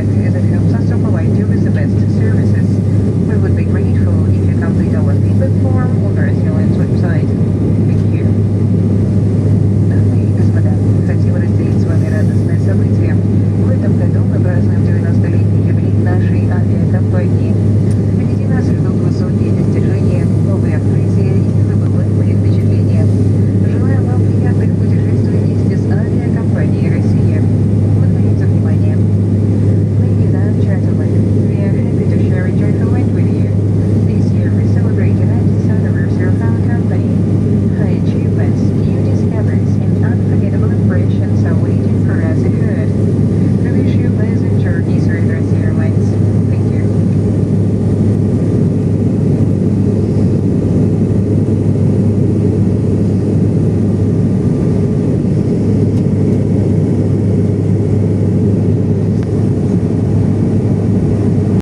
feedback as it helps us to provide you with the best services. We would be grateful if you complete our feedback form on Earth Airlines website. Thank you. Дамы и господа, хотим разделить с вами радостное событие. В этом году мы празднуем 90-летний юбилей нашей авиакомпании.